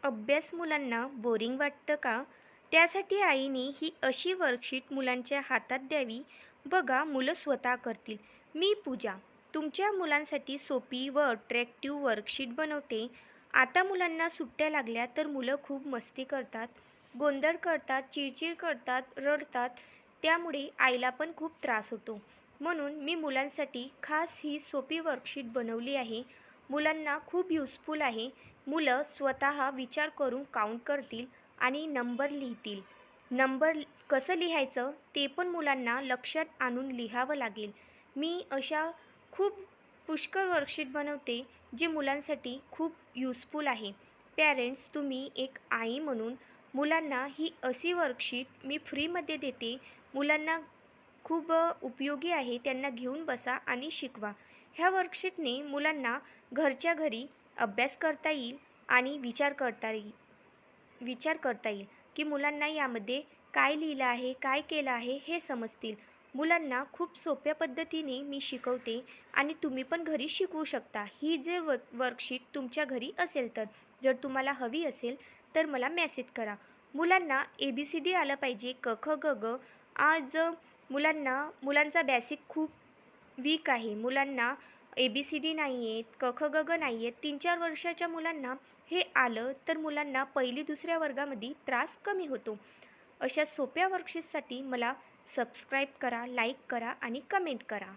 अभ्यास मुलांना बोरिंग वाटतं का? त्यासाठी आईने ही अशी वर्कशीट मुलांच्या हातात द्यावी. बघा, मुलं स्वतः करतील. मी पूजा, तुमच्या मुलांसाठी सोपी व अट्रॅक्टिव्ह वर्कशीट बनवते. आता मुलांना सुट्ट्या लागल्या तर मुलं खूप मस्ती करतात, गोंधळ करतात, चिडचिड करतात, रडतात. त्यामुळे आईला पण खूप त्रास होतो. म्हणून मी मुलांसाठी खास ही सोपी वर्कशीट बनवली आहे. मुलांना खूप युजफुल आहे. मुलं स्वतः विचार करून काउंट करतील आणि नंबर लिहितील. नंबर कसं लिहायचं ते पण मुलांना लक्षात आणून लिहावं लागेल. मी अशा खूप पुष्कळ वर्कशीट बनवते जे मुलांसाठी खूप युजफुल आहे. पॅरेंट्स, तुम्ही एक आई म्हणून मुलांना ही अशी वर्कशीट मी फ्रीमध्ये देते. मुलांना खूप उपयोगी आहे. त्यांना घेऊन बसा आणि शिकवा. ह्या वर्कशीटने मुलांना घरच्या घरी अभ्यास करता येईल आणि विचार करता येईल की मुलांना यामध्ये काय लिहिलं आहे, काय केलं आहे हे समजतील. मुलांना खूप सोप्या पद्धतीने मी शिकवते आणि तुम्ही पण घरी शिकवू शकता. ही जर वर्कशीट तुमच्या घरी असेल तर. जर तुम्हाला हवी असेल तर मला मेसेज करा. मुलांना ABCD आलं पाहिजे, क, ख, ग, घ. आज मुलांचा बेसिक खूप वीक आहे. मुलांना ABCD नाही आहेत, क, ख, ग, घ नाही आहेत. 3-4 वर्षाच्या मुलांना हे आलं तर मुलांना 1ली-2ऱ्या वर्गामध्ये त्रास कमी होतो. अशा सोप्या वर्कशीटसाठी मला सबस्क्राईब करा, लाईक करा आणि कमेंट करा.